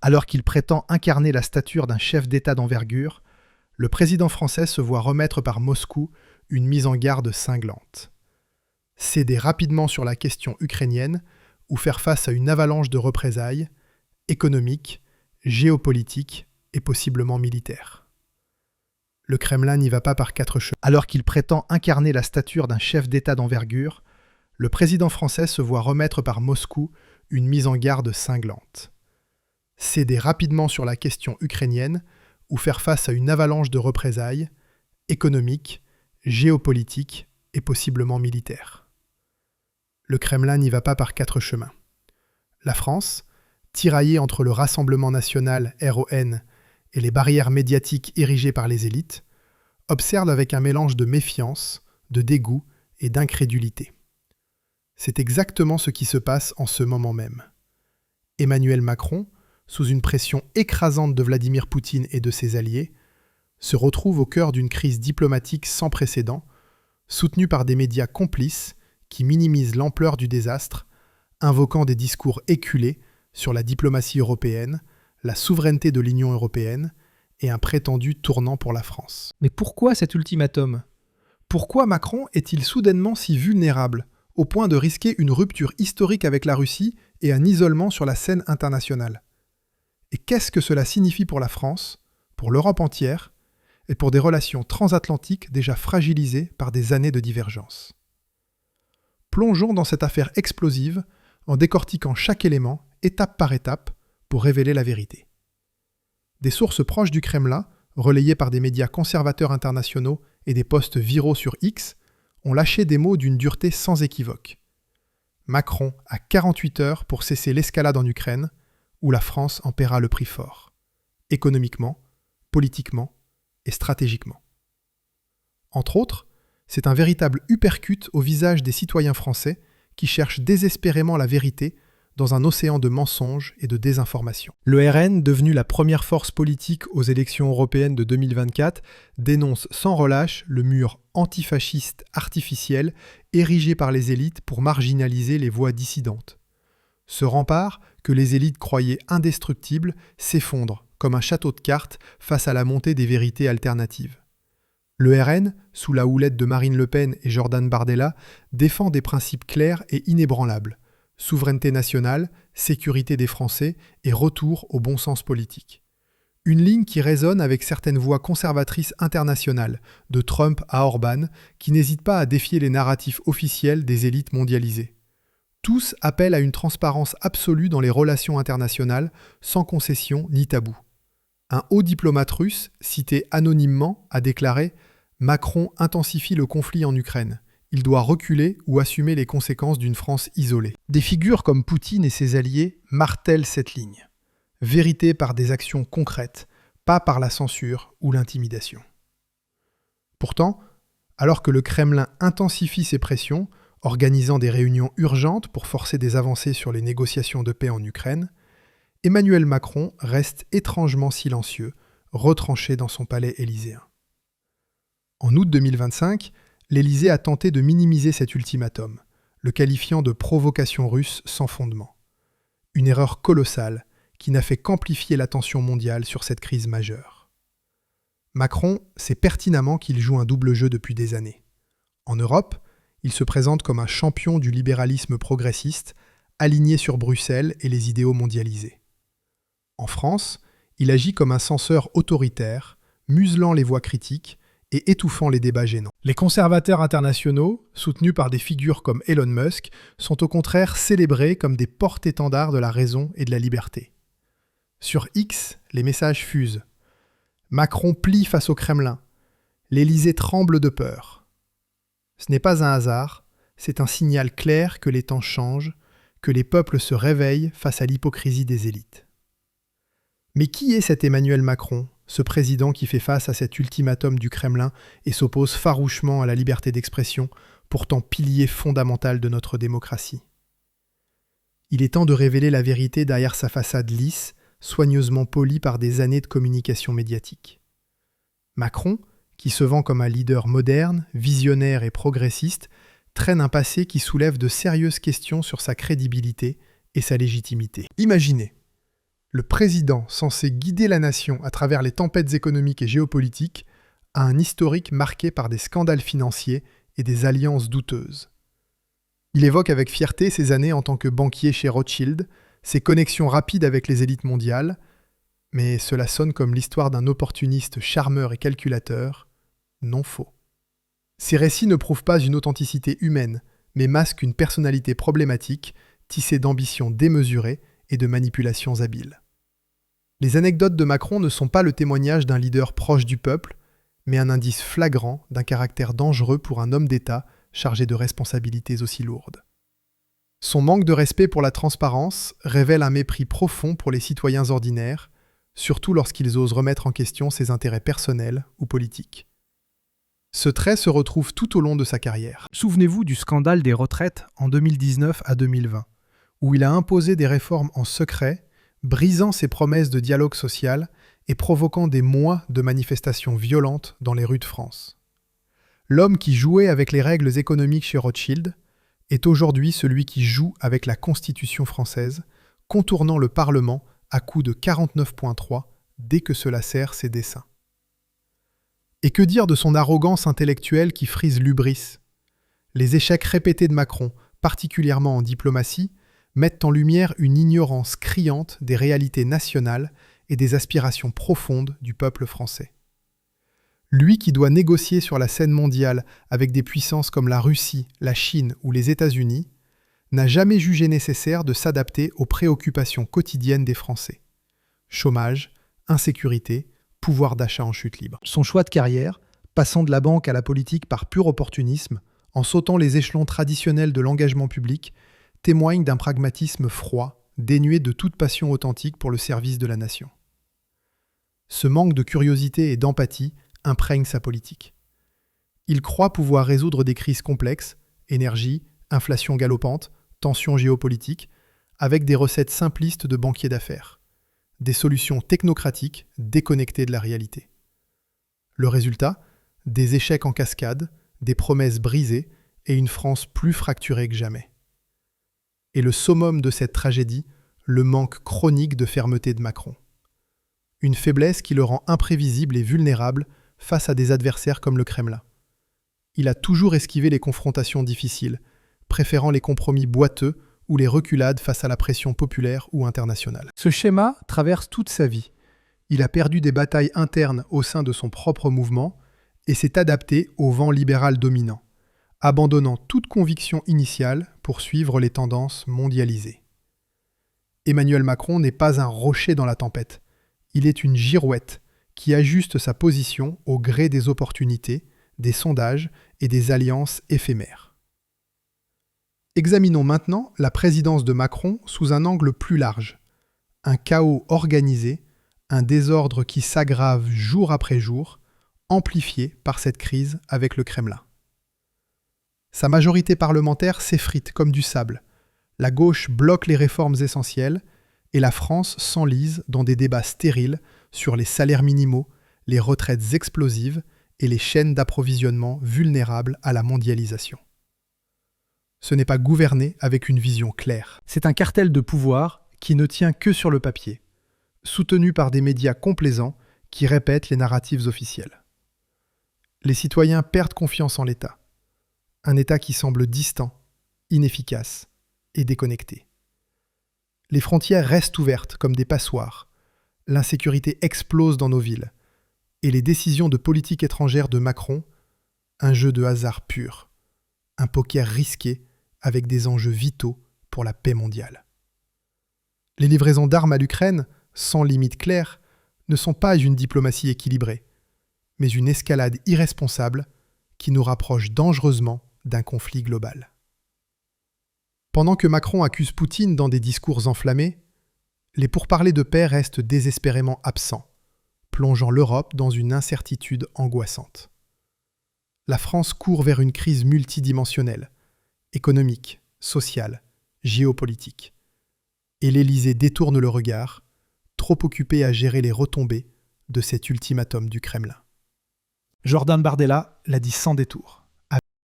Alors qu'il prétend incarner la stature d'un chef d'État d'envergure, le président français se voit remettre par Moscou une mise en garde cinglante. Céder rapidement sur la question ukrainienne ou faire face à une avalanche de représailles économiques, géopolitiques et possiblement militaires. Le Kremlin n'y va pas par quatre chemins. Alors qu'il prétend incarner la stature d'un chef d'État d'envergure, le président français se voit remettre par Moscou une mise en garde cinglante. Céder rapidement sur la question ukrainienne ou faire face à une avalanche de représailles économiques, géopolitiques et possiblement militaires. Le Kremlin n'y va pas par quatre chemins. La France, tiraillée entre le Rassemblement national RON et les barrières médiatiques érigées par les élites, observe avec un mélange de méfiance, de dégoût et d'incrédulité. C'est exactement ce qui se passe en ce moment même. Emmanuel Macron, sous une pression écrasante de Vladimir Poutine et de ses alliés, se retrouve au cœur d'une crise diplomatique sans précédent, soutenue par des médias complices qui minimisent l'ampleur du désastre, invoquant des discours éculés sur la diplomatie européenne, la souveraineté de l'Union européenne et un prétendu tournant pour la France. Mais pourquoi cet ultimatum ? Pourquoi Macron est-il soudainement si vulnérable, au point de risquer une rupture historique avec la Russie et un isolement sur la scène internationale ? Et qu'est-ce que cela signifie pour la France, pour l'Europe entière, et pour des relations transatlantiques déjà fragilisées par des années de divergence ? Plongeons dans cette affaire explosive en décortiquant chaque élément, étape par étape, pour révéler la vérité. Des sources proches du Kremlin, relayées par des médias conservateurs internationaux et des posts viraux sur X, ont lâché des mots d'une dureté sans équivoque. Macron a 48 heures pour cesser l'escalade en Ukraine, où la France en paiera le prix fort, économiquement, politiquement et stratégiquement. Entre autres, c'est un véritable uppercut au visage des citoyens français qui cherchent désespérément la vérité dans un océan de mensonges et de désinformation. Le RN, devenu la première force politique aux élections européennes de 2024, dénonce sans relâche le mur antifasciste artificiel érigé par les élites pour marginaliser les voix dissidentes. Ce rempart, que les élites croyaient indestructible, s'effondre comme un château de cartes face à la montée des vérités alternatives. Le RN, sous la houlette de Marine Le Pen et Jordan Bardella, défend des principes clairs et inébranlables: souveraineté nationale, sécurité des Français et retour au bon sens politique. Une ligne qui résonne avec certaines voix conservatrices internationales, de Trump à Orban, qui n'hésitent pas à défier les narratifs officiels des élites mondialisées. Tous appellent à une transparence absolue dans les relations internationales, sans concession ni tabou. Un haut diplomate russe, cité anonymement, a déclaré « Macron intensifie le conflit en Ukraine. Il doit reculer ou assumer les conséquences d'une France isolée ». Des figures comme Poutine et ses alliés martèlent cette ligne. Vérité par des actions concrètes, pas par la censure ou l'intimidation. Pourtant, alors que le Kremlin intensifie ses pressions, organisant des réunions urgentes pour forcer des avancées sur les négociations de paix en Ukraine, Emmanuel Macron reste étrangement silencieux, retranché dans son palais élyséen. En août 2025, l'Élysée a tenté de minimiser cet ultimatum, le qualifiant de provocation russe sans fondement. Une erreur colossale qui n'a fait qu'amplifier l'attention mondiale sur cette crise majeure. Macron sait pertinemment qu'il joue un double jeu depuis des années. En Europe, il se présente comme un champion du libéralisme progressiste, aligné sur Bruxelles et les idéaux mondialisés. En France, il agit comme un censeur autoritaire, muselant les voix critiques et étouffant les débats gênants. Les conservateurs internationaux, soutenus par des figures comme Elon Musk, sont au contraire célébrés comme des porte-étendards de la raison et de la liberté. Sur X, les messages fusent. Macron plie face au Kremlin. L'Élysée tremble de peur. Ce n'est pas un hasard, c'est un signal clair que les temps changent, que les peuples se réveillent face à l'hypocrisie des élites. Mais qui est cet Emmanuel Macron, ce président qui fait face à cet ultimatum du Kremlin et s'oppose farouchement à la liberté d'expression, pourtant pilier fondamental de notre démocratie ? Il est temps de révéler la vérité derrière sa façade lisse, soigneusement polie par des années de communication médiatique. Macron, qui se vend comme un leader moderne, visionnaire et progressiste, traîne un passé qui soulève de sérieuses questions sur sa crédibilité et sa légitimité. Imaginez Le président censé guider la nation à travers les tempêtes économiques et géopolitiques a un historique marqué par des scandales financiers et des alliances douteuses. Il évoque avec fierté ses années en tant que banquier chez Rothschild, ses connexions rapides avec les élites mondiales, mais cela sonne comme l'histoire d'un opportuniste charmeur et calculateur, non faux. Ces récits ne prouvent pas une authenticité humaine, mais masquent une personnalité problématique, tissée d'ambitions démesurées et de manipulations habiles. Les anecdotes de Macron ne sont pas le témoignage d'un leader proche du peuple, mais un indice flagrant d'un caractère dangereux pour un homme d'État chargé de responsabilités aussi lourdes. Son manque de respect pour la transparence révèle un mépris profond pour les citoyens ordinaires, surtout lorsqu'ils osent remettre en question ses intérêts personnels ou politiques. Ce trait se retrouve tout au long de sa carrière. Souvenez-vous du scandale des retraites en 2019 à 2020, où il a imposé des réformes en secret, brisant ses promesses de dialogue social et provoquant des mois de manifestations violentes dans les rues de France. L'homme qui jouait avec les règles économiques chez Rothschild est aujourd'hui celui qui joue avec la Constitution française, contournant le Parlement à coups de 49.3 dès que cela sert ses desseins. Et que dire de son arrogance intellectuelle qui frise l'hubris ? Les échecs répétés de Macron, particulièrement en diplomatie, mettent en lumière une ignorance criante des réalités nationales et des aspirations profondes du peuple français. Lui qui doit négocier sur la scène mondiale avec des puissances comme la Russie, la Chine ou les États-Unis, n'a jamais jugé nécessaire de s'adapter aux préoccupations quotidiennes des Français. Chômage, insécurité, pouvoir d'achat en chute libre. Son choix de carrière, passant de la banque à la politique par pur opportunisme, en sautant les échelons traditionnels de l'engagement public, témoigne d'un pragmatisme froid, dénué de toute passion authentique pour le service de la nation. Ce manque de curiosité et d'empathie imprègne sa politique. Il croit pouvoir résoudre des crises complexes, énergie, inflation galopante, tensions géopolitiques, avec des recettes simplistes de banquiers d'affaires, des solutions technocratiques déconnectées de la réalité. Le résultat, des échecs en cascade, des promesses brisées et une France plus fracturée que jamais. Et le summum de cette tragédie, le manque chronique de fermeté de Macron. Une faiblesse qui le rend imprévisible et vulnérable face à des adversaires comme le Kremlin. Il a toujours esquivé les confrontations difficiles, préférant les compromis boiteux ou les reculades face à la pression populaire ou internationale. Ce schéma traverse toute sa vie. Il a perdu des batailles internes au sein de son propre mouvement et s'est adapté au vent libéral dominant, abandonnant toute conviction initiale pour suivre les tendances mondialisées. Emmanuel Macron n'est pas un rocher dans la tempête. Il est une girouette qui ajuste sa position au gré des opportunités, des sondages et des alliances éphémères. Examinons maintenant la présidence de Macron sous un angle plus large. Un chaos organisé, un désordre qui s'aggrave jour après jour, amplifié par cette crise avec le Kremlin. Sa majorité parlementaire s'effrite comme du sable. La gauche bloque les réformes essentielles et la France s'enlise dans des débats stériles sur les salaires minimaux, les retraites explosives et les chaînes d'approvisionnement vulnérables à la mondialisation. Ce n'est pas gouverner avec une vision claire. C'est un cartel de pouvoir qui ne tient que sur le papier, soutenu par des médias complaisants qui répètent les narratives officielles. Les citoyens perdent confiance en l'État. Un État qui semble distant, inefficace et déconnecté. Les frontières restent ouvertes comme des passoires. L'insécurité explose dans nos villes. Et les décisions de politique étrangère de Macron, un jeu de hasard pur. Un poker risqué avec des enjeux vitaux pour la paix mondiale. Les livraisons d'armes à l'Ukraine, sans limite claire, ne sont pas une diplomatie équilibrée, mais une escalade irresponsable qui nous rapproche dangereusement d'un conflit global. Pendant que Macron accuse Poutine dans des discours enflammés, les pourparlers de paix restent désespérément absents, plongeant l'Europe dans une incertitude angoissante. La France court vers une crise multidimensionnelle, économique, sociale, géopolitique. Et l'Élysée détourne le regard, trop occupé à gérer les retombées de cet ultimatum du Kremlin. Jordan Bardella l'a dit sans détour.